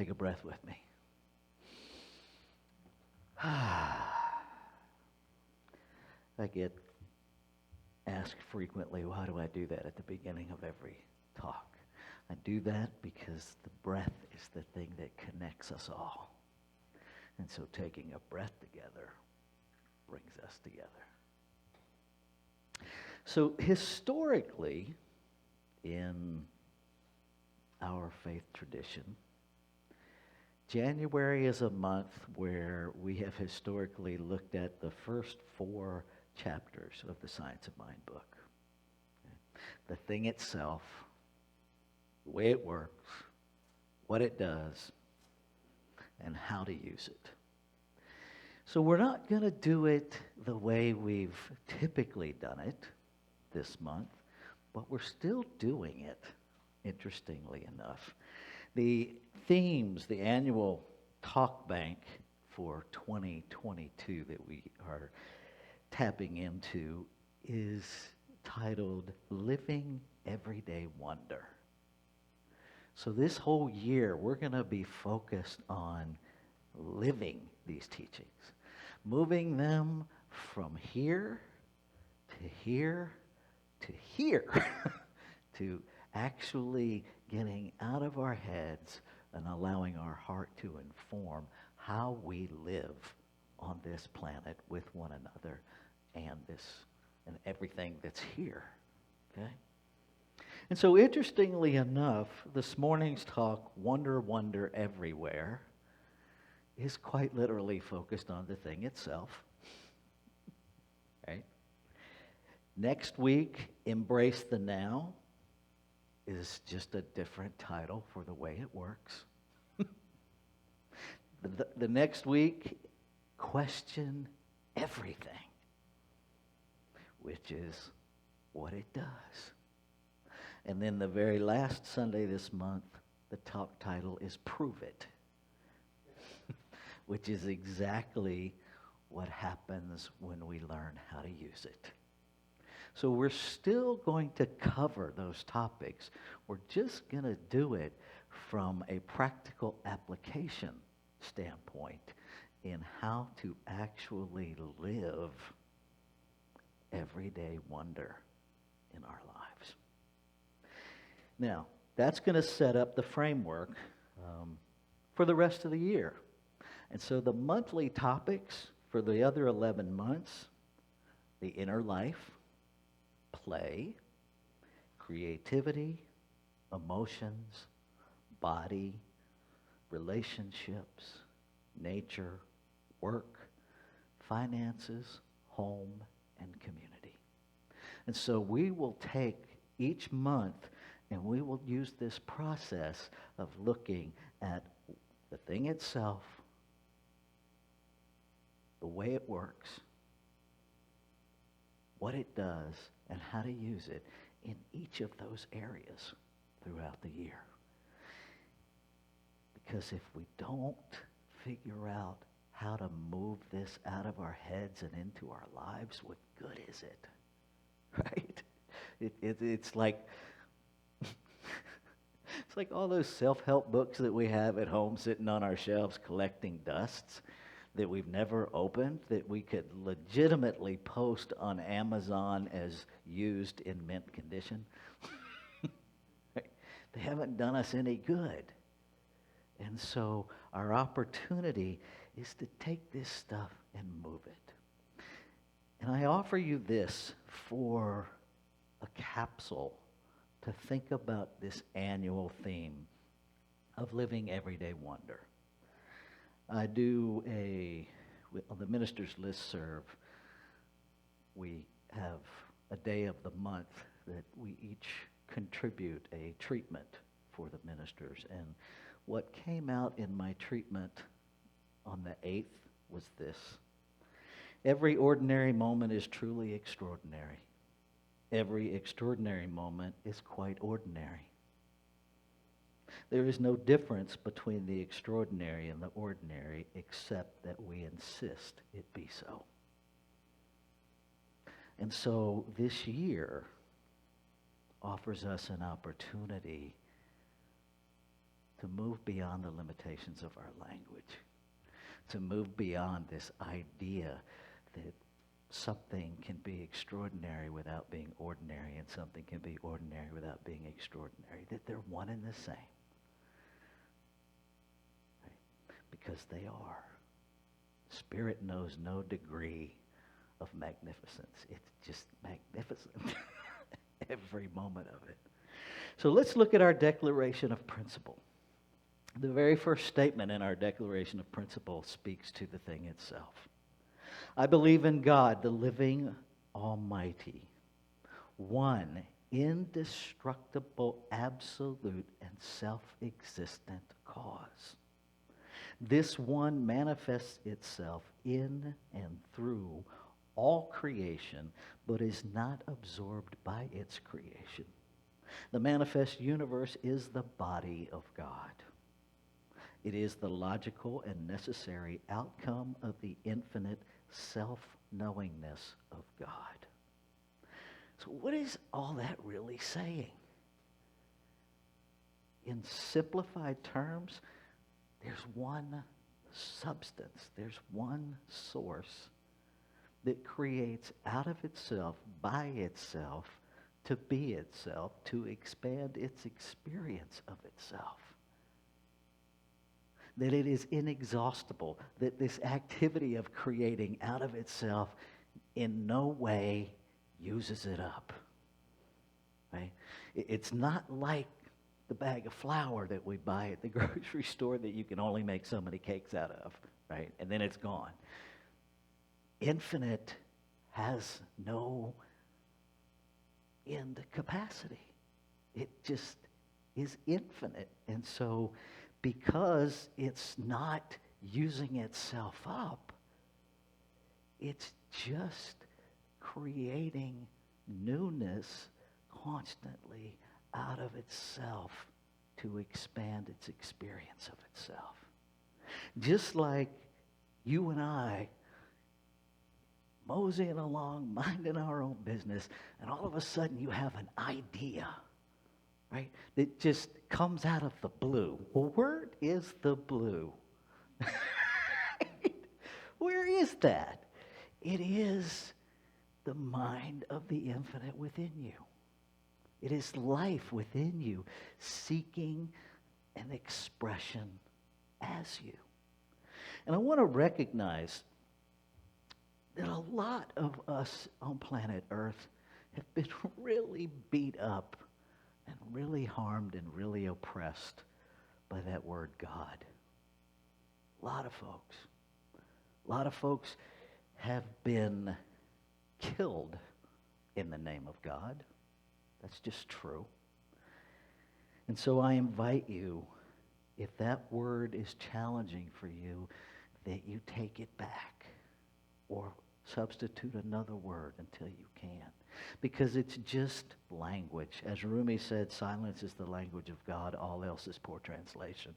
Take a breath with me. I get asked frequently, why do I do that at the beginning of every talk? I do that because the breath is the thing that connects us all. And so taking a breath together brings us together. So historically, in our faith tradition, January is a month where we have historically looked at the first 4 chapters of the Science of Mind book. The thing itself, the way it works, what it does, and how to use it. So we're not going to do it the way we've typically done it this month, but we're still doing it, interestingly enough. The themes, the annual talk bank for 2022 that we are tapping into is titled Living Everyday Wonder. So this whole year, we're going to be focused on living these teachings, moving them from here to here to here, to actually getting out of our heads and allowing our heart to inform how we live on this planet with one another and everything that's here. Okay? And so interestingly enough, this morning's talk, Wonder, Wonder Everywhere, is quite literally focused on the thing itself. Right? Next week, Embrace the Now is just a different title for the way it works. The next week, Question Everything, which is what it does. And then the very last Sunday this month, the talk title is Prove It, which is exactly what happens when we learn how to use it. So we're still going to cover those topics. We're just going to do it from a practical application standpoint in how to actually live everyday wonder in our lives. Now, that's going to set up the framework for the rest of the year. And so the monthly topics for the other 11 months, the inner life, play, creativity, emotions, body, relationships, nature, work, finances, home, and community. And so we will take each month and we will use this process of looking at the thing itself, the way it works, what it does, and how to use it in each of those areas throughout the year. Because if we don't figure out how to move this out of our heads and into our lives, what good is it? Right? It's like it's like all those self-help books that we have at home sitting on our shelves collecting dusts that we've never opened, that we could legitimately post on Amazon as used in mint condition. They haven't done us any good. And so our opportunity is to take this stuff and move it. And I offer you this for a capsule to think about this annual theme of living everyday wonder. I do on the minister's listserv, we have a day of the month that we each contribute a treatment for the ministers. And what came out in my treatment on the 8th was this: every ordinary moment is truly extraordinary. Every extraordinary moment is quite ordinary. There is no difference between the extraordinary and the ordinary except that we insist it be so. And so this year offers us an opportunity to move beyond the limitations of our language, to move beyond this idea that something can be extraordinary without being ordinary, and something can be ordinary without being extraordinary, that they're one and the same. Right? Because they are. Spirit knows no degree of magnificence. It's just magnificent. Every moment of it. So let's look at our declaration of principle. The very first statement in our declaration of principle speaks to the thing itself. I believe in God, the living Almighty, one indestructible, absolute, and self-existent cause. This one manifests itself in and through all creation, but is not absorbed by its creation. The manifest universe is the body of God. It is the logical and necessary outcome of the infinite self-knowingness of God. So what is all that really saying? In simplified terms, there's one substance, there's one source that creates out of itself, by itself, to be itself, to expand its experience of itself. That it is inexhaustible, that this activity of creating out of itself in no way uses it up. Right? It's not like the bag of flour that we buy at the grocery store that you can only make so many cakes out of, right? And then it's gone. Infinite has no end capacity. It just is infinite. And so because it's not using itself up, it's just creating newness constantly out of itself to expand its experience of itself. Just like you and I moseying along, minding our own business, and all of a sudden you have an idea, right, that just comes out of the blue. Well, where is the blue? Where is that? It is the mind of the infinite within you. It is life within you seeking an expression as you. And I want to recognize that a lot of us on planet Earth have been really beat up and really harmed and really oppressed by that word God. A lot of folks. A lot of folks have been killed in the name of God. That's just true. And so I invite you, if that word is challenging for you, that you take it back or substitute another word until you can. Because it's just language. As Rumi said, silence is the language of God. All else is poor translation.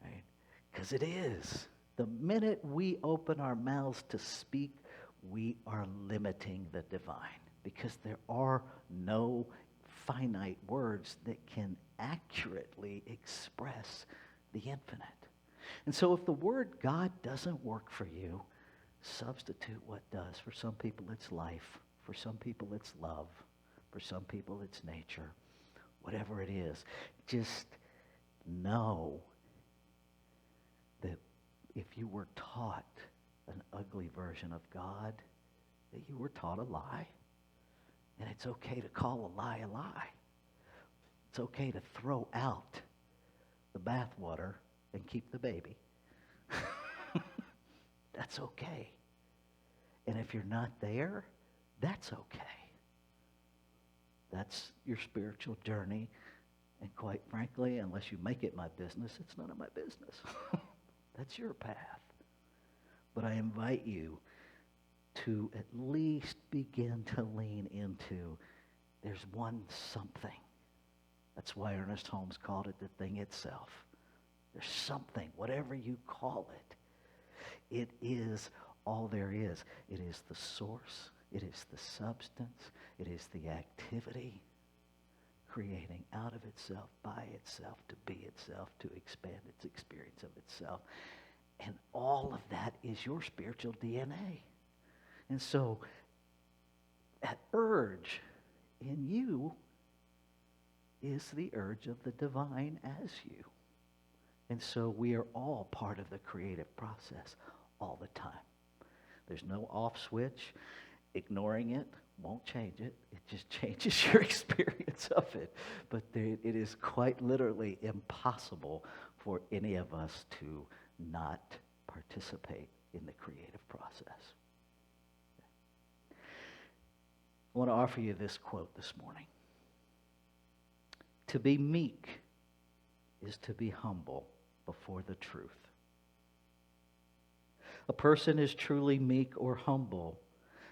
Right? Because it is. The minute we open our mouths to speak, we are limiting the divine. Because there are no finite words that can accurately express the infinite. And so if the word God doesn't work for you, substitute what does. For some people it's life. For some people it's love. For some people it's nature. Whatever it is. Just know that if you were taught an ugly version of God, that you were taught a lie. And it's okay to call a lie a lie. It's okay to throw out the bathwater and keep the baby. That's okay. And if you're not there, that's okay. That's your spiritual journey. And quite frankly, unless you make it my business, it's none of my business. That's your path. But I invite you to at least begin to lean into there's one something. That's why Ernest Holmes called it the thing itself. There's something, whatever you call it. It is all there is. It is the source. It is the substance. It is the activity creating out of itself, by itself, to be itself, to expand its experience of itself. And all of that is your spiritual DNA. And so that urge in you is the urge of the divine as you. And so we are all part of the creative process all the time. There's no off switch. Ignoring it won't change it. It just changes your experience of it. But it is quite literally impossible for any of us to not participate in the creative process. I want to offer you this quote this morning. To be meek is to be humble before the truth. A person is truly meek or humble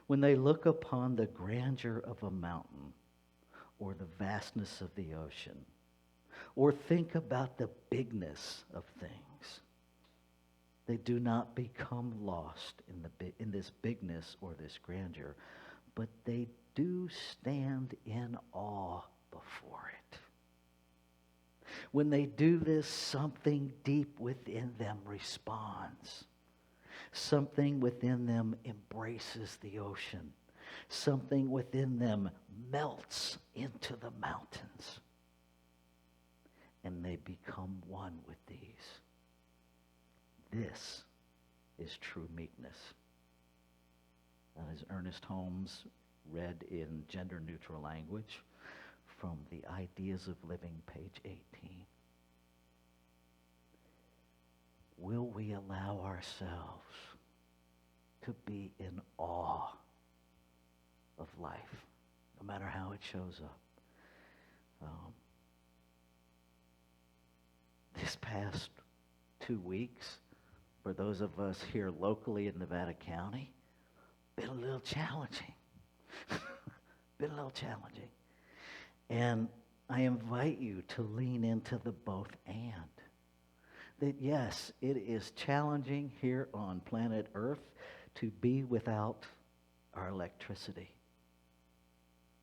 when they look upon the grandeur of a mountain or the vastness of the ocean, or think about the bigness of things. They do not become lost in this bigness or this grandeur, but they do stand in awe before it. When they do this, something deep within them responds. Something within them embraces the ocean. Something within them melts into the mountains. And they become one with these. This is true meekness. As Ernest Holmes read in gender-neutral language from the Ideas of Living, page 18. Will we allow ourselves to be in awe of life, no matter how it shows up? This past 2 weeks, for those of us here locally in Nevada County, been a little challenging. Been a little challenging. And I invite you to lean into the both and. That yes, it is challenging here on planet Earth to be without our electricity,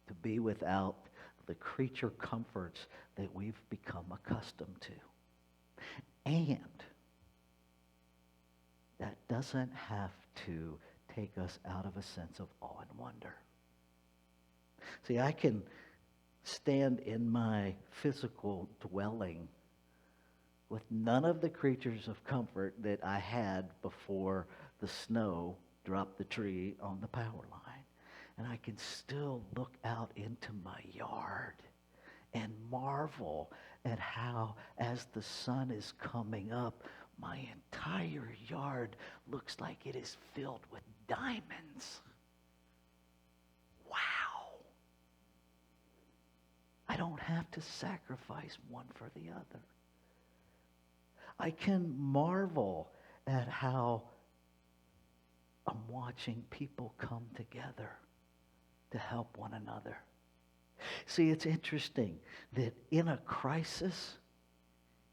to be without the creature comforts that we've become accustomed to. And that doesn't have to take us out of a sense of awe and wonder. See, I can stand in my physical dwelling with none of the creatures of comfort that I had before the snow dropped the tree on the power line. And I can still look out into my yard and marvel at how, as the sun is coming up, my entire yard looks like it is filled with diamonds. Wow. I don't have to sacrifice one for the other. I can marvel at how I'm watching people come together to help one another. See, it's interesting that in a crisis,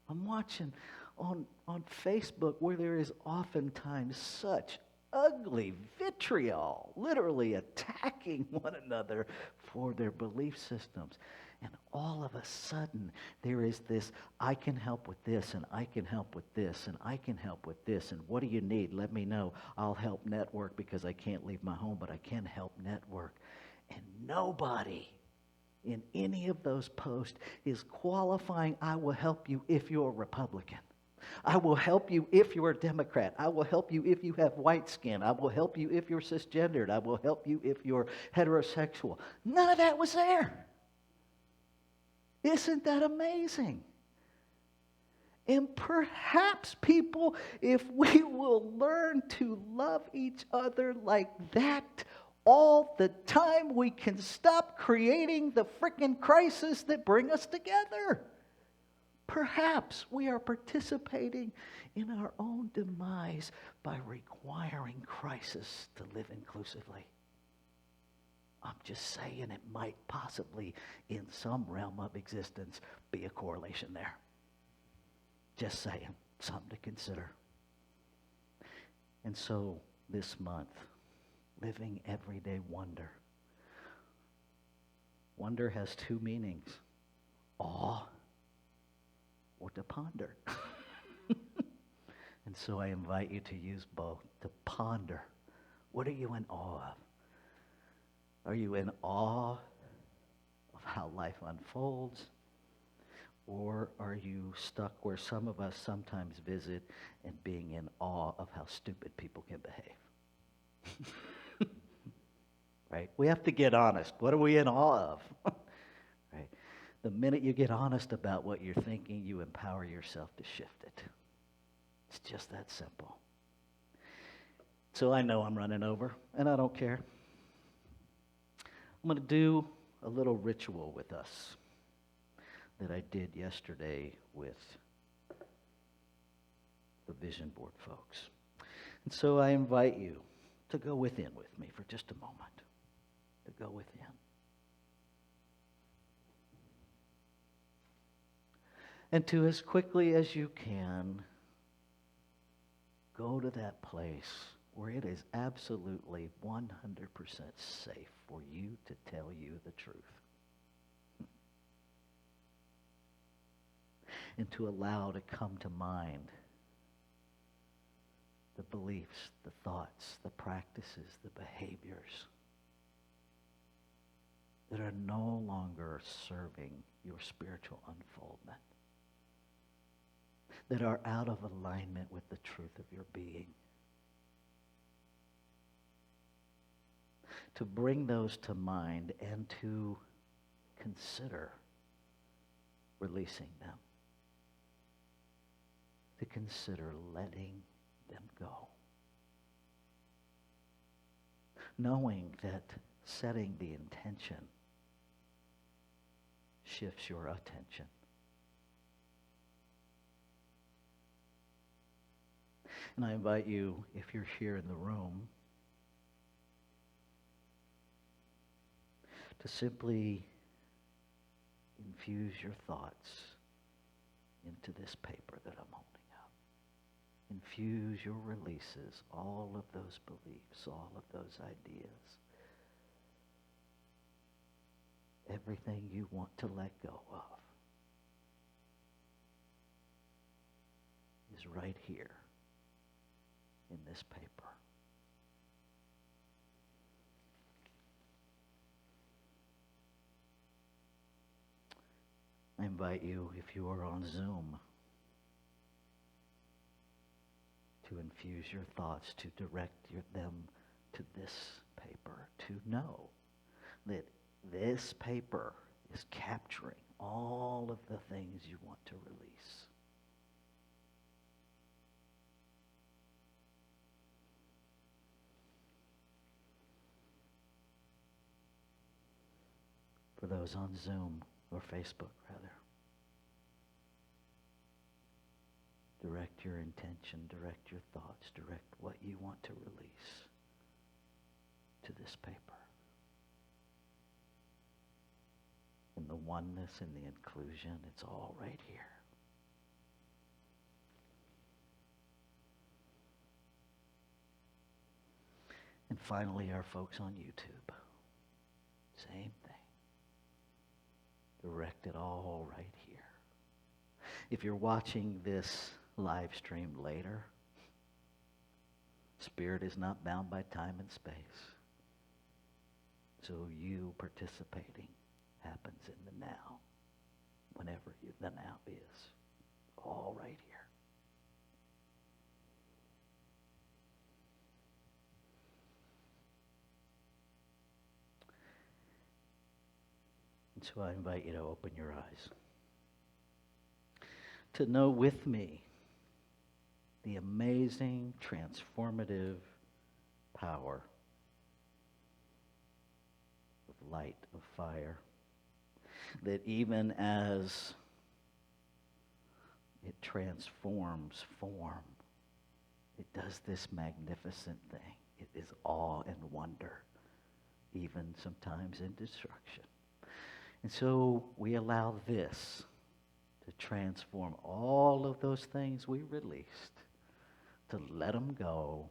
I'm watching on Facebook where there is oftentimes such ugly vitriol, literally attacking one another for their belief systems. And all of a sudden, there is this, I can help with this, and I can help with this, and I can help with this, and what do you need? Let me know. I'll help network because I can't leave my home, but I can help network. And nobody in any of those posts is qualifying, I will help you if you're a Republican. I will help you if you're a Democrat. I will help you if you have white skin. I will help you if you're cisgendered. I will help you if you're heterosexual. None of that was there. Isn't that amazing? And perhaps people, if we will learn to love each other like that all the time, we can stop creating the frickin' crisis that bring us together. Perhaps we are participating in our own demise by requiring crisis to live inclusively. I'm just saying it might possibly, in some realm of existence, be a correlation there. Just saying, something to consider. And so, this month, living everyday wonder. Wonder has two meanings. awe or to ponder. And so I invite you to use both, to ponder. What are you in awe of? Are you in awe of how life unfolds? Or are you stuck where some of us sometimes visit and being in awe of how stupid people can behave? Right? We have to get honest. What are we in awe of? Right? The minute you get honest about what you're thinking, you empower yourself to shift it. It's just that simple. So I know I'm running over, and I don't care. I'm going to do a little ritual with us that I did yesterday with the Vision Board folks. And so I invite you to go within with me for just a moment. To go within. And to, as quickly as you can, go to that place where it is absolutely 100% safe for you to tell you the truth. And to allow to come to mind the beliefs, the thoughts, the practices, the behaviors that are no longer serving your spiritual unfoldment, that are out of alignment with the truth of your being. To bring those to mind and to consider releasing them. To consider letting them go. Knowing that setting the intention shifts your attention. And I invite you, if you're here in the room, to simply infuse your thoughts into this paper that I'm holding up. Infuse your releases, all of those beliefs, all of those ideas. Everything you want to let go of is right here in this paper. I invite you, if you are on Zoom, to infuse your thoughts, to direct them to this paper, to know that this paper is capturing all of the things you want to release. For those on Zoom or Facebook, rather, direct your intention, direct your thoughts, direct what you want to release to this paper. In the oneness and the inclusion, it's all right here. And finally, our folks on YouTube, same thing. Direct it all right here. If you're watching this live stream later, Spirit is not bound by time and space. So you participating happens in the now, whenever the now is. All right here. And so I invite you to open your eyes. To know with me the amazing, transformative power of light, of fire, that even as it transforms form, it does this magnificent thing. It is awe and wonder, even sometimes in destruction. And so we allow this to transform all of those things we released, to let them go,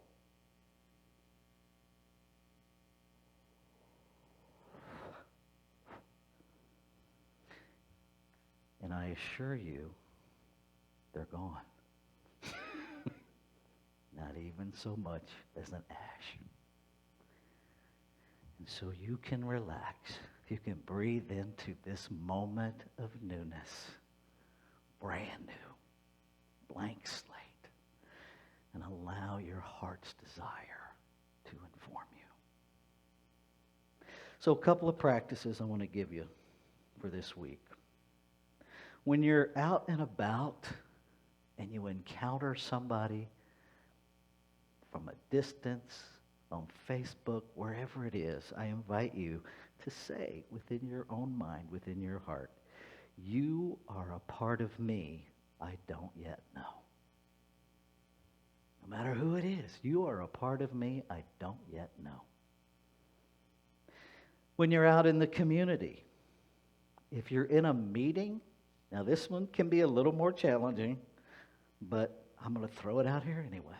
I assure you, they're gone. Not even so much as an ash. And so you can relax. You can breathe into this moment of newness. Brand new. Blank slate. And allow your heart's desire to inform you. So a couple of practices I want to give you for this week. When you're out and about and you encounter somebody from a distance, on Facebook, wherever it is, I invite you to say within your own mind, within your heart, you are a part of me I don't yet know. No matter who it is, you are a part of me I don't yet know. When you're out in the community, if you're in a meeting, now this one can be a little more challenging, but I'm going to throw it out here anyway.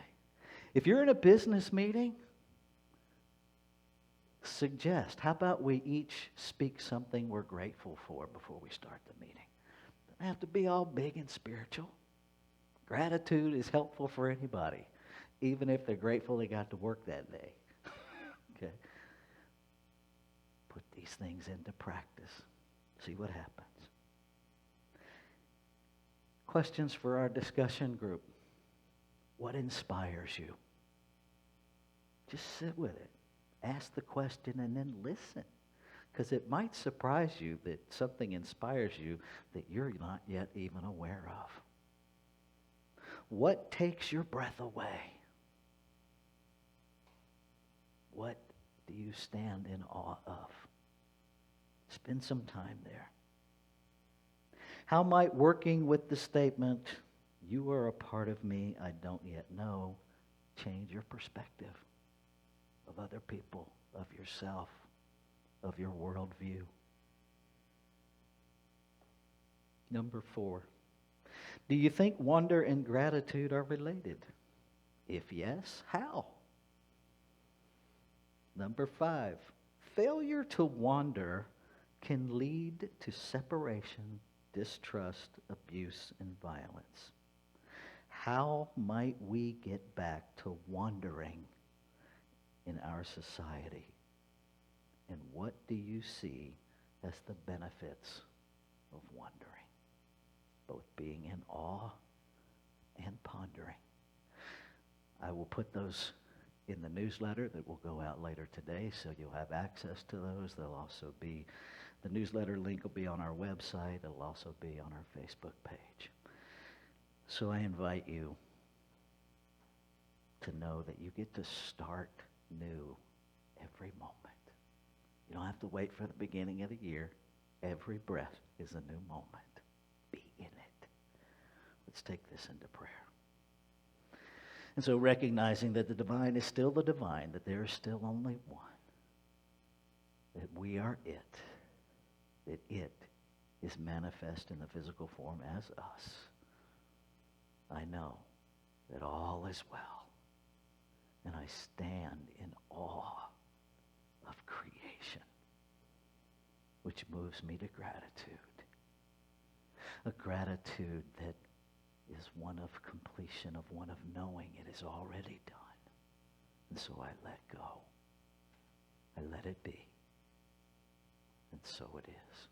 If you're in a business meeting, suggest, how about we each speak something we're grateful for before we start the meeting? Doesn't have to be all big and spiritual. Gratitude is helpful for anybody, even if they're grateful they got to work that day. Okay? Put these things into practice. See what happens. Questions for our discussion group. What inspires you? Just sit with it. Ask the question and then listen. Because it might surprise you that something inspires you that you're not yet even aware of. What takes your breath away? What do you stand in awe of? Spend some time there. How might working with the statement, you are a part of me I don't yet know, change your perspective of other people, of yourself, of your worldview? Number 4, do you think wonder and gratitude are related? If yes, how? Number 5, failure to wonder can lead to separation, distrust, abuse, and violence. How might we get back to wondering in our society? And what do you see as the benefits of wondering? Both being in awe and pondering. I will put those in the newsletter that will go out later today, so you'll have access to those. They'll also be, the newsletter link will be on our website. It'll also be on our Facebook page. So I invite you to know that you get to start new every moment. You don't have to wait for the beginning of the year. Every breath is a new moment. Be in it. Let's take this into prayer. And so recognizing that the divine is still the divine, that there is still only one, that we are it, that it is manifest in the physical form as us, I know that all is well, and I stand in awe of creation, which moves me to gratitude, a gratitude that is one of completion, of one of knowing it is already done. And so I let go. I let it be. And so it is.